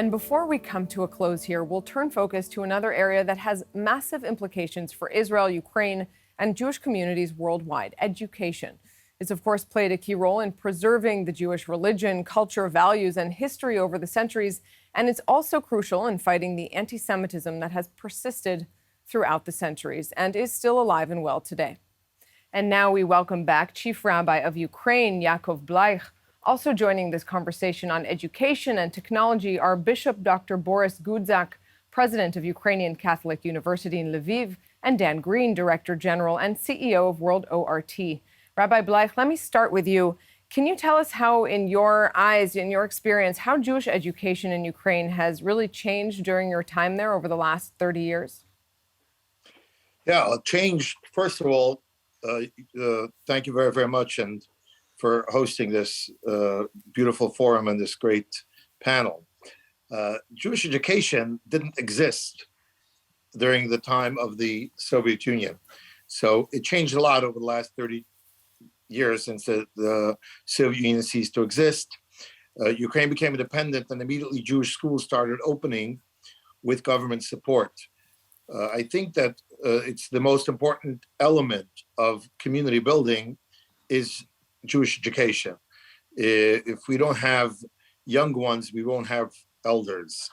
And before we come to a close here, we'll turn focus to another area that has massive implications for Israel, Ukraine, and Jewish communities worldwide: education. It's, of course, played a key role in preserving the Jewish religion, culture, values, and history over the centuries. And it's also crucial in fighting the anti-Semitism that has persisted throughout the centuries and is still alive and well today. And now we welcome back Chief Rabbi of Ukraine, Yaakov Bleich. Also joining this conversation on education and technology are Bishop Dr. Borys Gudziak, President of Ukrainian Catholic University in Lviv, and Dan Green, Director General and CEO of World ORT. Rabbi Bleich, let me start with you. Can you tell us how, in your eyes, in your experience, how Jewish education in Ukraine has really changed during your time there over the last 30 years? Yeah, changed. First of all, thank you very, very much and for hosting this beautiful forum and this great panel. Jewish education didn't exist during the time of the Soviet Union. So it changed a lot over the last 30 years since the Soviet Union ceased to exist. Ukraine became independent and immediately Jewish schools started opening with government support. I think that it's the most important element of community building is Jewish education. If we don't have young ones, we won't have elders.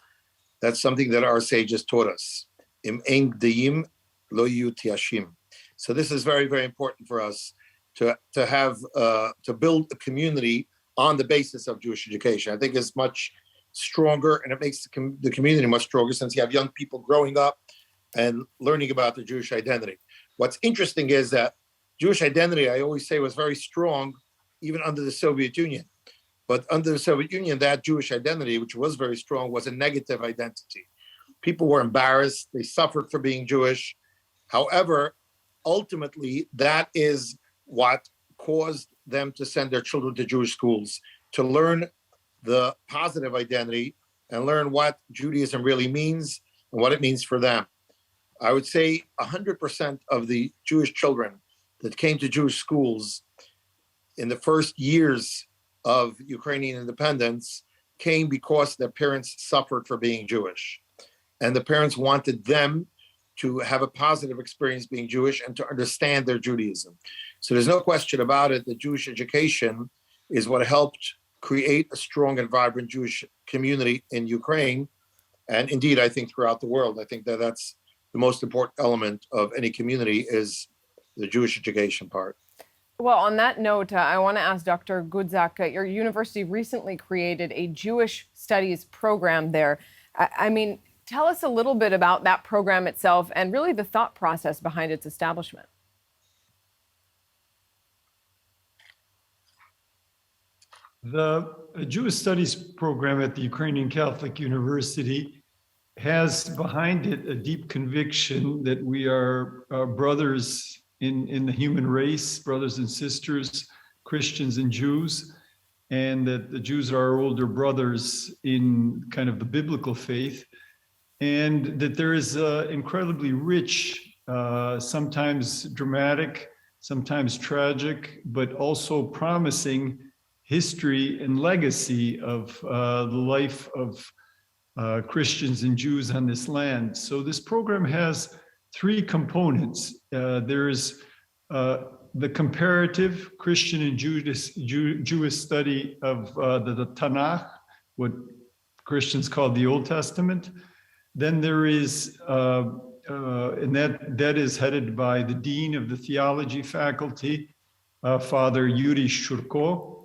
That's something that our sages taught us. Im ein gdayim lo yu tiashim. So this is very, very important for us to build a community on the basis of Jewish education. I think it's much stronger, and it makes the community much stronger since you have young people growing up and learning about the Jewish identity. What's interesting is that Jewish identity, I always say, was very strong even under the Soviet Union. But under the Soviet Union, that Jewish identity, which was very strong, was a negative identity. People were embarrassed. They suffered for being Jewish. However, ultimately, that is what caused them to send their children to Jewish schools, to learn the positive identity and learn what Judaism really means and what it means for them. I would say 100% of the Jewish children that came to Jewish schools in the first years of Ukrainian independence came because their parents suffered for being Jewish. And the parents wanted them to have a positive experience being Jewish and to understand their Judaism. So there's no question about it that Jewish education is what helped create a strong and vibrant Jewish community in Ukraine. And indeed, I think throughout the world. I think that that's the most important element of any community is the Jewish education part. Well, on that note, I want to ask Dr. Gudziak, your university recently created a Jewish studies program there. I mean, tell us a little bit about that program itself and really the thought process behind its establishment. The Jewish Studies program at the Ukrainian Catholic University has behind it a deep conviction that we are brothers in the human race, brothers and sisters, Christians and Jews, and that the Jews are our older brothers in kind of the biblical faith, and that there is incredibly rich, sometimes dramatic, sometimes tragic, but also promising history and legacy of the life of Christians and Jews on this land. So this program has three components. There's the comparative Christian and Jewish study of the Tanakh, what Christians call the Old Testament. Then there is, and that is headed by the Dean of the Theology Faculty, Father Yuri Shurko.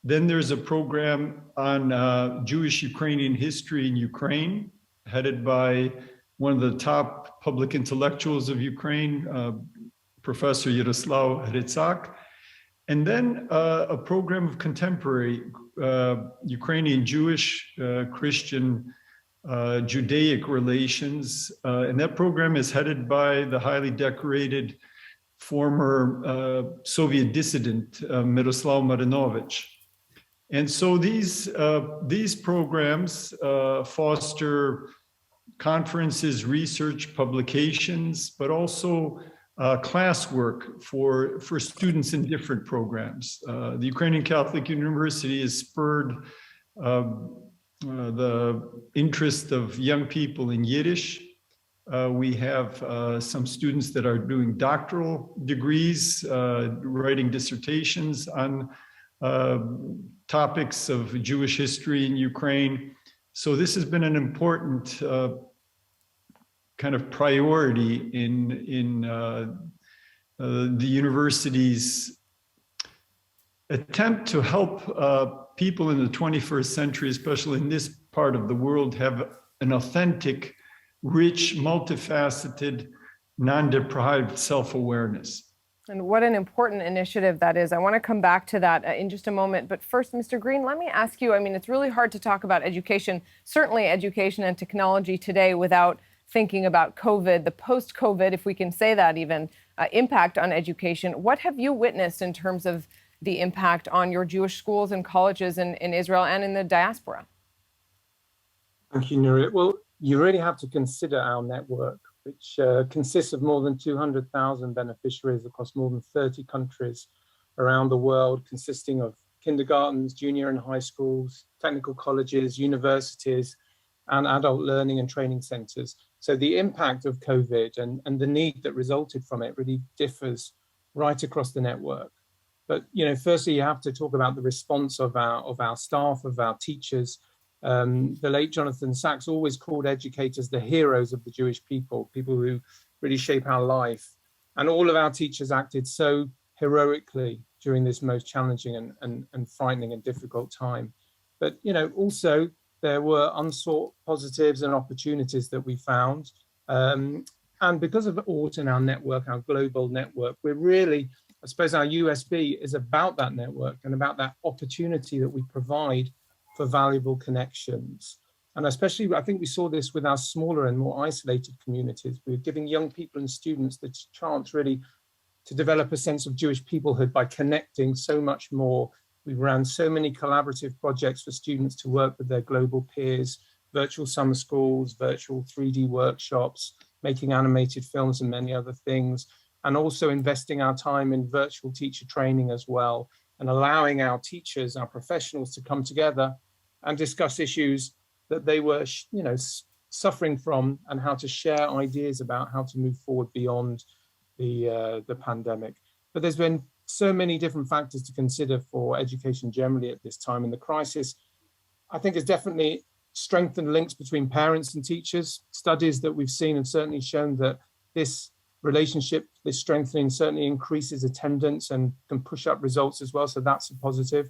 Then there's a program on Jewish Ukrainian history in Ukraine, headed by one of the top public intellectuals of Ukraine, Professor Yaroslav Hrytsak. And then a program of contemporary Ukrainian Jewish, Christian, Judaic relations. And that program is headed by the highly decorated former Soviet dissident, Miroslav Marinovich. And so these programs foster conferences, research, publications, but also classwork for students in different programs. The Ukrainian Catholic University has spurred the interest of young people in Yiddish. We have some students that are doing doctoral degrees, writing dissertations on topics of Jewish history in Ukraine. So this has been an important kind of priority in the university's attempt to help people in the 21st century, especially in this part of the world, have an authentic, rich, multifaceted, non-deprived self-awareness. And what an important initiative that is. I want to come back to that in just a moment. But first, Mr. Green, let me ask you, I mean, it's really hard to talk about education, certainly education and technology today, without thinking about COVID, the post-COVID, if we can say that even, impact on education. What have you witnessed in terms of the impact on your Jewish schools and colleges in Israel and in the diaspora? Thank you, Nuria. Well, you really have to consider our network, which consists of more than 200,000 beneficiaries across more than 30 countries around the world, consisting of kindergartens, junior and high schools, technical colleges, universities, and adult learning and training centers. So the impact of COVID and the need that resulted from it really differs right across the network. But, you know, firstly, you have to talk about the response of our staff, of our teachers. The late Jonathan Sachs always called educators the heroes of the Jewish people, people who really shape our life. And all of our teachers acted so heroically during this most challenging and frightening and difficult time. But, you know, also there were unsought positives and opportunities that we found. And because of ORT and our network, our global network, we're really, I suppose our USB is about that network and about that opportunity that we provide for valuable connections. And especially, I think we saw this with our smaller and more isolated communities. We're giving young people and students the chance really to develop a sense of Jewish peoplehood by connecting so much more. We ran so many collaborative projects for students to work with their global peers, virtual summer schools, virtual 3D workshops, making animated films and many other things, and also investing our time in virtual teacher training as well, and allowing our teachers, our professionals to come together and discuss issues that they were, you know, suffering from, and how to share ideas about how to move forward beyond the pandemic. But there's been so many different factors to consider for education generally at this time. And the crisis, I think, has definitely strengthened links between parents and teachers. Studies that we've seen have certainly shown that this relationship, this strengthening, certainly increases attendance and can push up results as well. So that's a positive.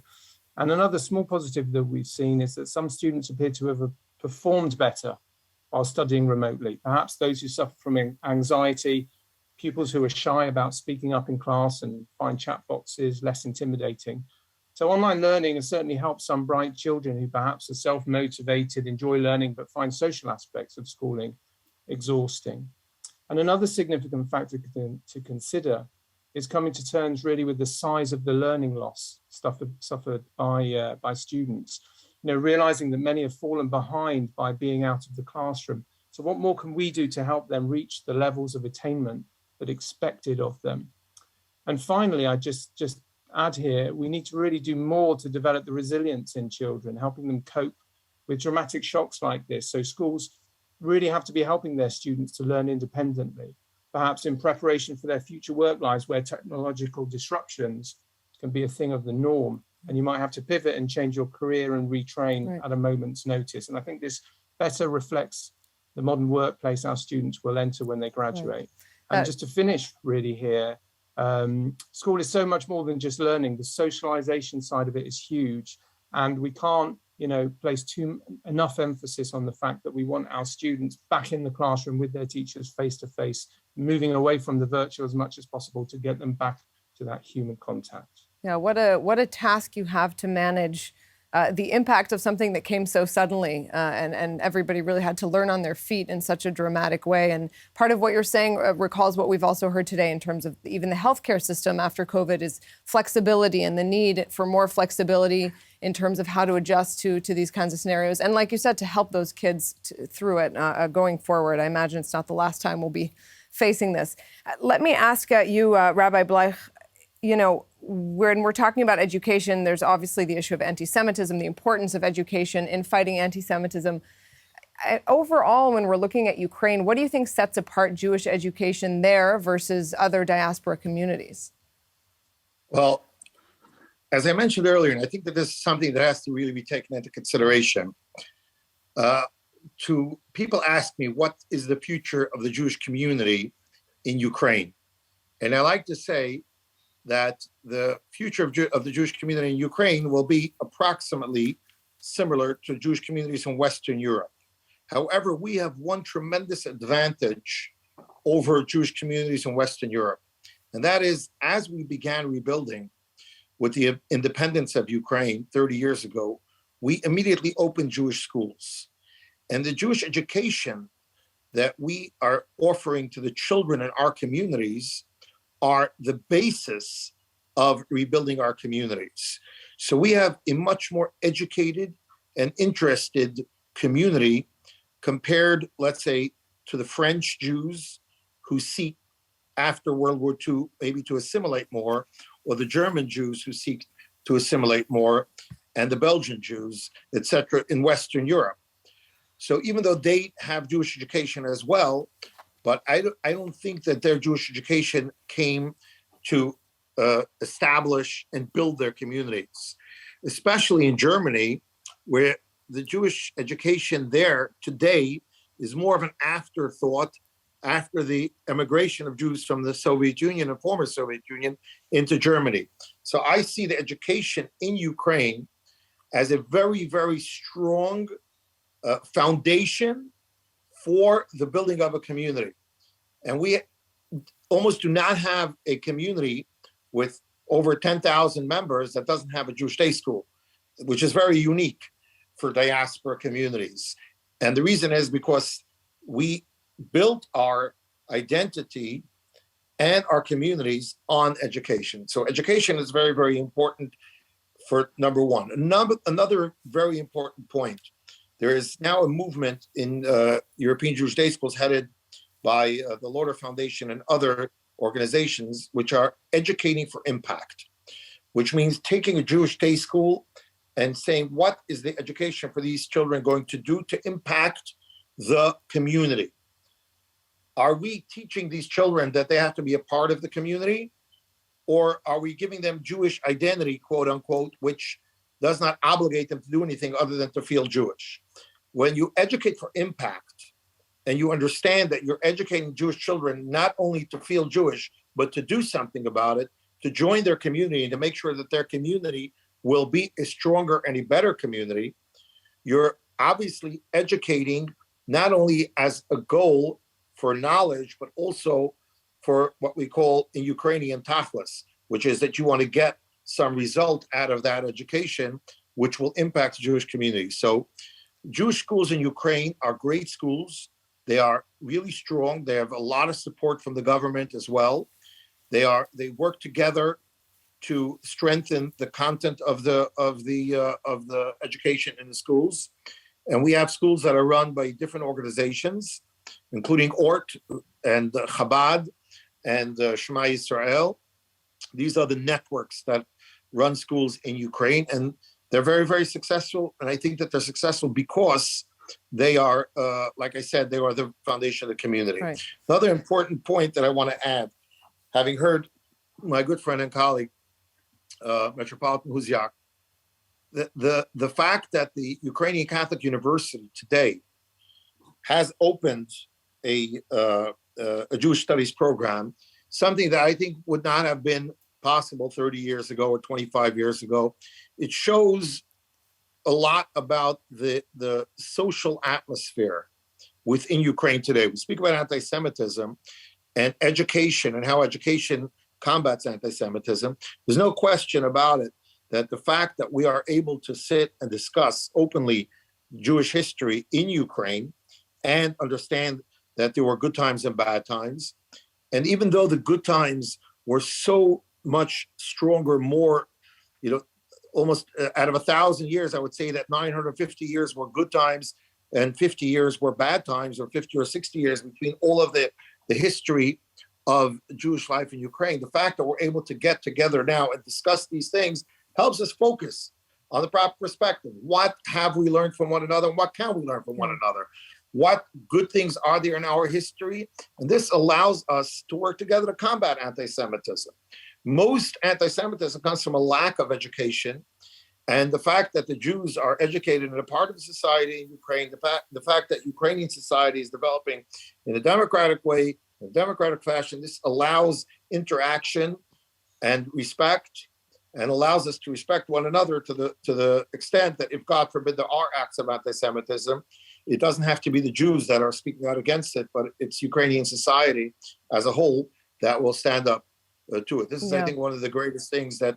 And another small positive that we've seen is that some students appear to have performed better while studying remotely. Perhaps those who suffer from anxiety, pupils who are shy about speaking up in class and find chat boxes less intimidating. So online learning has certainly helped some bright children who perhaps are self-motivated, enjoy learning, but find social aspects of schooling exhausting. And another significant factor to consider is coming to terms really with the size of the learning loss suffered by students. You know, realizing that many have fallen behind by being out of the classroom. So what more can we do to help them reach the levels of attainment that expected of them? And finally, I just add here, we need to really do more to develop the resilience in children, helping them cope with dramatic shocks like this. So schools really have to be helping their students to learn independently, perhaps in preparation for their future work lives where technological disruptions can be a thing of the norm. And you might have to pivot and change your career and retrain at a moment's notice. And I think this better reflects the modern workplace our students will enter when they graduate. And just to finish really here, school is so much more than just learning. The socialization side of it is huge. And we can't, you know, place enough emphasis on the fact that we want our students back in the classroom with their teachers face to face, moving away from the virtual as much as possible to get them back to that human contact. Yeah, what a task you have to manage the impact of something that came so suddenly, and everybody really had to learn on their feet in such a dramatic way. And part of what you're saying recalls what we've also heard today in terms of even the healthcare system after COVID is flexibility and the need for more flexibility in terms of how to adjust to these kinds of scenarios. And like you said, to help those kids through it going forward. I imagine it's not the last time we'll be facing this. Let me ask you, Rabbi Bleich, when we're talking about education, there's obviously the issue of anti-Semitism, the importance of education in fighting anti-Semitism. Overall, when we're looking at Ukraine, what do you think sets apart Jewish education there versus other diaspora communities? Well, as I mentioned earlier, and I think that this is something that has to really be taken into consideration, people ask me, what is the future of the Jewish community in Ukraine? And I like to say that the future of the Jewish community in Ukraine will be approximately similar to Jewish communities in Western Europe. However, we have one tremendous advantage over Jewish communities in Western Europe. And that is, as we began rebuilding with the independence of Ukraine 30 years ago, we immediately opened Jewish schools. And the Jewish education that we are offering to the children in our communities are the basis of rebuilding our communities. So we have a much more educated and interested community compared, let's say, to the French Jews who seek after World War II maybe to assimilate more, or the German Jews who seek to assimilate more, and the Belgian Jews, etc., in Western Europe. So even though they have Jewish education as well, but I don't think that their Jewish education came to establish and build their communities, especially in Germany, where the Jewish education there today is more of an afterthought after the emigration of Jews from the Soviet Union and former Soviet Union into Germany. So I see the education in Ukraine as a very, very strong foundation for the building of a community. And we almost do not have a community with over 10,000 members that doesn't have a Jewish day school, which is very unique for diaspora communities. And the reason is because we built our identity and our communities on education. So education is very, very important for number one. Another very important point, there is now a movement in European Jewish day schools headed by the Lauder Foundation and other organizations, which are educating for impact, which means taking a Jewish day school and saying, what is the education for these children going to do to impact the community? Are we teaching these children that they have to be a part of the community? Or are we giving them Jewish identity, quote unquote, which does not obligate them to do anything other than to feel Jewish? When you educate for impact and you understand that you're educating Jewish children not only to feel Jewish, but to do something about it, to join their community and to make sure that their community will be a stronger and a better community, you're obviously educating not only as a goal for knowledge, but also for what we call in Ukrainian tachlis, which is that you want to get some result out of that education, which will impact the Jewish community. So Jewish schools in Ukraine are great schools. They are really strong. They have a lot of support from the government as well. They work together to strengthen the content of the education in the schools. And we have schools that are run by different organizations, including ORT and Chabad and Shema Yisrael. These are the networks that run schools in Ukraine, and they're very, very successful. And I think that they're successful because they are, like I said, they are the foundation of the community. Right. Another important point that I want to add, having heard my good friend and colleague, Metropolitan Gudziak, the fact that the Ukrainian Catholic University today has opened a Jewish studies program, something that I think would not have been possible 30 years ago or 25 years ago. It shows a lot about the social atmosphere within Ukraine today. We speak about anti-Semitism and education and how education combats anti-Semitism. There's no question about it that the fact that we are able to sit and discuss openly Jewish history in Ukraine and understand that there were good times and bad times. And even though the good times were so much stronger, more, almost out of 1,000 years, I would say that 950 years were good times and 50 years were bad times, or 50 or 60 years between all of the history of Jewish life in Ukraine. The fact that we're able to get together now and discuss these things helps us focus on the proper perspective. What have we learned from one another? And what can we learn from one another? What good things are there in our history? And this allows us to work together to combat anti-Semitism. Most anti-Semitism comes from a lack of education. And the fact that the Jews are educated in a part of society in Ukraine, the fact that Ukrainian society is developing in a democratic way, in a democratic fashion, this allows interaction and respect, and allows us to respect one another to the extent that if, God forbid, there are acts of anti-Semitism, it doesn't have to be the Jews that are speaking out against it, but it's Ukrainian society as a whole that will stand up to it. This is, I think, one of the greatest things that,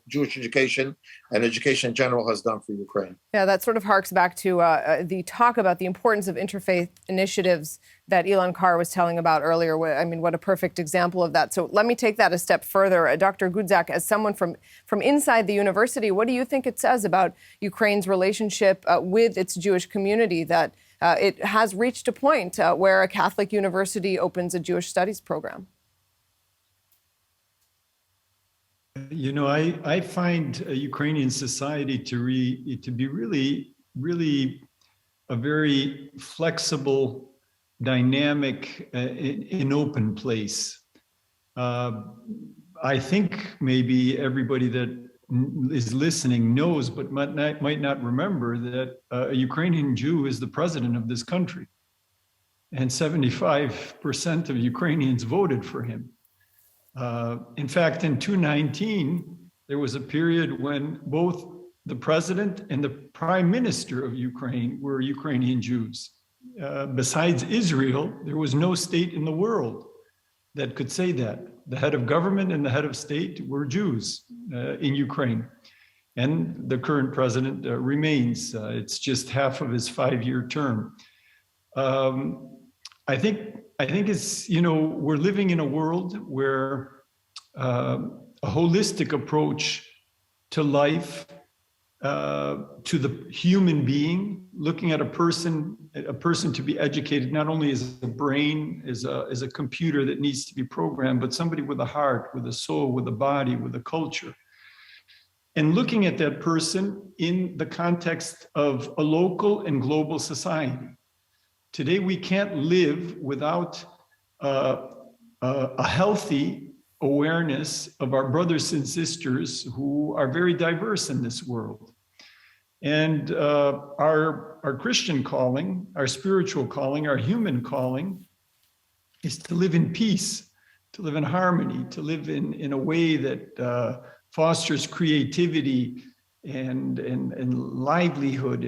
Jewish education and education in general has done for Ukraine. Yeah, that sort of harks back to the talk about the importance of interfaith initiatives that Ilan Carr was telling about earlier. I mean, what a perfect example of that. So let me take that a step further. Dr. Gudziak, as someone from inside the university, what do you think it says about Ukraine's relationship with its Jewish community that it has reached a point where a Catholic university opens a Jewish studies program? I find Ukrainian society to be really a very flexible, dynamic, and open place. I think maybe everybody that is listening knows, but might not remember that a Ukrainian Jew is the president of this country, and 75% of Ukrainians voted for him. In fact, in 2019, there was a period when both the president and the prime minister of Ukraine were Ukrainian Jews. Besides Israel, there was no state in the world that could say that. The head of government and the head of state were Jews in Ukraine. And the current president remains. It's just half of his 5-year term. I think it's, we're living in a world where a holistic approach to life, to the human being, looking at a person to be educated, not only as a brain, as a computer that needs to be programmed, but somebody with a heart, with a soul, with a body, with a culture. And looking at that person in the context of a local and global society. Today, we can't live without a healthy awareness of our brothers and sisters who are very diverse in this world. And our Christian calling, our spiritual calling, our human calling is to live in peace, to live in harmony, to live in a way that fosters creativity and livelihood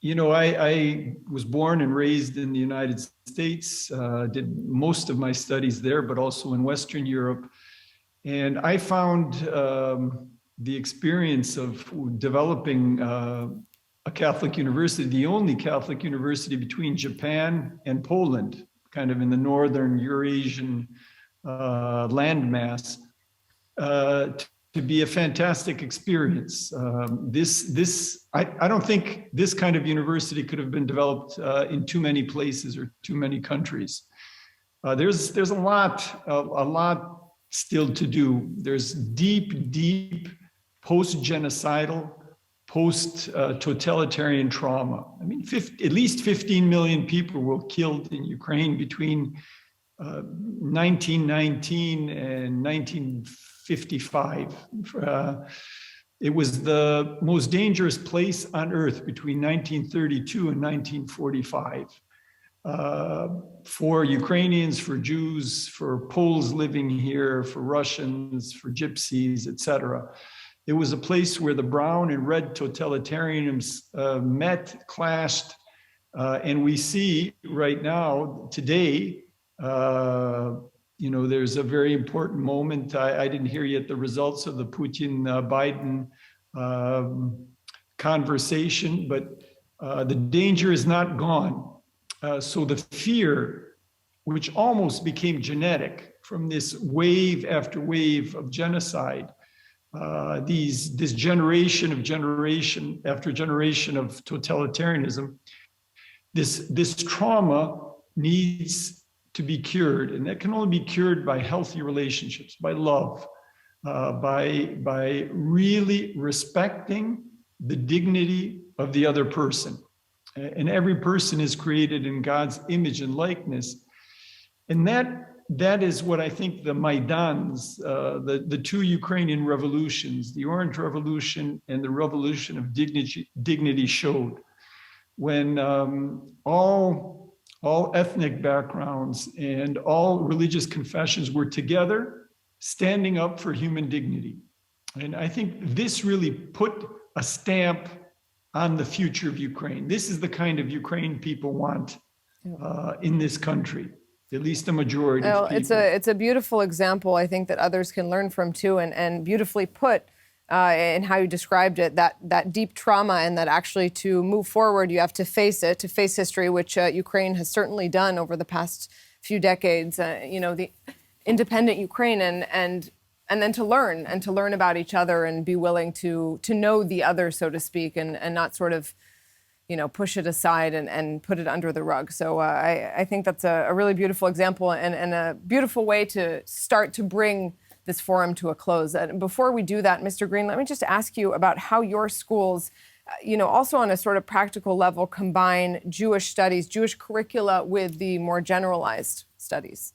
I was born and raised in the United States, did most of my studies there, but also in Western Europe. And I found the experience of developing a Catholic university, the only Catholic university between Japan and Poland, kind of in the northern Eurasian landmass, to be a fantastic experience. I don't think this kind of university could have been developed in too many places or too many countries. There's a lot still to do. There's deep post-genocidal, post-totalitarian trauma. I mean, at least 15 million people were killed in Ukraine between 1919 and 1955. It was the most dangerous place on earth between 1932 and 1945. For Ukrainians, for Jews, for Poles living here, for Russians, for Gypsies, etc. It was a place where the brown and red totalitarians met, clashed, and we see right now, today, there's a very important moment. I didn't hear yet the results of the Putin-Biden conversation, but the danger is not gone. So the fear, which almost became genetic from this wave after wave of genocide, this generation after generation of totalitarianism, this trauma needs to be cured, and that can only be cured by healthy relationships, by love, by really respecting the dignity of the other person. And every person is created in God's image and likeness. And that is what I think the Maidans, the two Ukrainian revolutions, the Orange Revolution and the Revolution of Dignity showed. When all ethnic backgrounds and all religious confessions were together, standing up for human dignity. And I think this really put a stamp on the future of Ukraine. This is the kind of Ukraine people want in this country, at least the majority of people. It's a beautiful example, I think, that others can learn from too, and beautifully put in how you described it, that deep trauma, and that actually to move forward, you have to face it, to face history, which Ukraine has certainly done over the past few decades. The independent Ukraine, and then to learn about each other and be willing to know the other, so to speak, and not sort of, push it aside and put it under the rug. So I think that's a really beautiful example and a beautiful way to start to bring this forum to a close. And before we do that, Mr. Green, let me just ask you about how your schools, also on a sort of practical level, combine Jewish studies, Jewish curricula with the more generalized studies.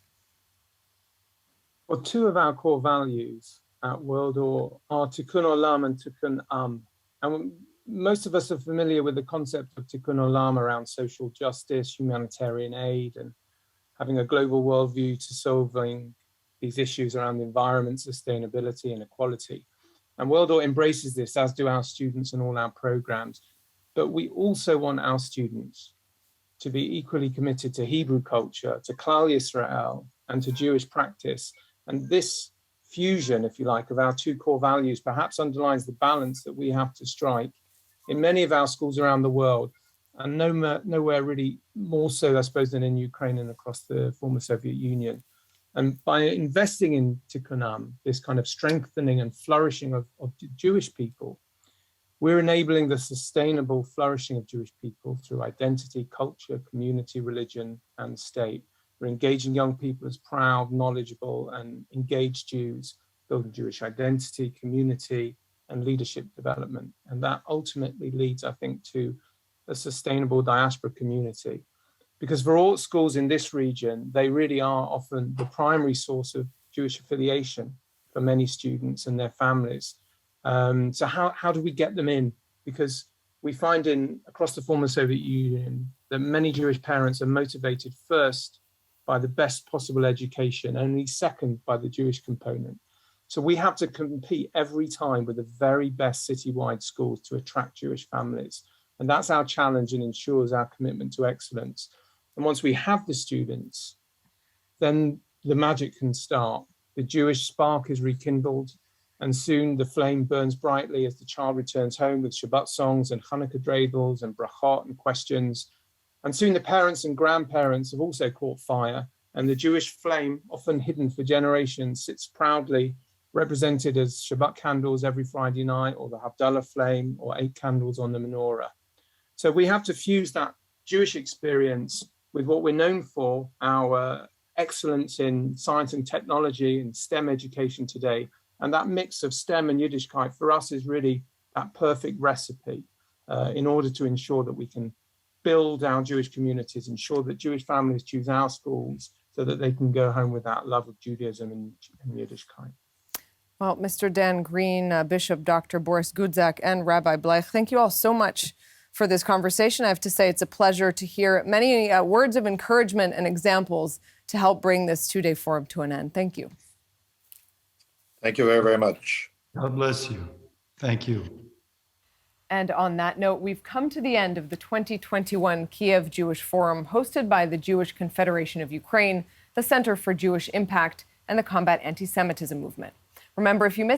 Well, two of our core values at World Or are Tikkun Olam and Tikkun Am. And most of us are familiar with the concept of Tikkun Olam around social justice, humanitarian aid, and having a global worldview to solving these issues around the environment, sustainability, and equality. And World Or embraces this, as do our students and all our programs. But we also want our students to be equally committed to Hebrew culture, to Klal Yisrael, and to Jewish practice. And this fusion, if you like, of our two core values perhaps underlines the balance that we have to strike in many of our schools around the world, and nowhere really more so, I suppose, than in Ukraine and across the former Soviet Union. And by investing in Tikkun Am, this kind of strengthening and flourishing of Jewish people, we're enabling the sustainable flourishing of Jewish people through identity, culture, community, religion, and state. We're engaging young people as proud, knowledgeable, and engaged Jews, building Jewish identity, community, and leadership development. And that ultimately leads, I think, to a sustainable diaspora community. Because for all schools in this region, they really are often the primary source of Jewish affiliation for many students and their families. So how do we get them in? Because we find across the former Soviet Union that many Jewish parents are motivated first by the best possible education, only second by the Jewish component. So we have to compete every time with the very best citywide schools to attract Jewish families. And that's our challenge and ensures our commitment to excellence. And once we have the students, then the magic can start. The Jewish spark is rekindled, and soon the flame burns brightly as the child returns home with Shabbat songs and Hanukkah dreidels and brachot and questions. And soon the parents and grandparents have also caught fire, and the Jewish flame, often hidden for generations, sits proudly represented as Shabbat candles every Friday night, or the Havdalah flame, or 8 candles on the menorah. So we have to fuse that Jewish experience with what we're known for, our excellence in science and technology and STEM education today. And that mix of STEM and Yiddishkeit for us is really that perfect recipe in order to ensure that we can build our Jewish communities, ensure that Jewish families choose our schools so that they can go home with that love of Judaism and Yiddishkeit. Well, Mr. Dan Green, Bishop Dr. Borys Gudziak, and Rabbi Bleich, thank you all so much for this conversation. I have to say it's a pleasure to hear many words of encouragement and examples to help bring this two-day forum to an end. Thank you. Thank you very, very much. God bless you. Thank you. And on that note, we've come to the end of the 2021 Kyiv Jewish Forum, hosted by the Jewish Confederation of Ukraine, the Center for Jewish Impact, and the Combat Anti-Semitism Movement. Remember, if you missed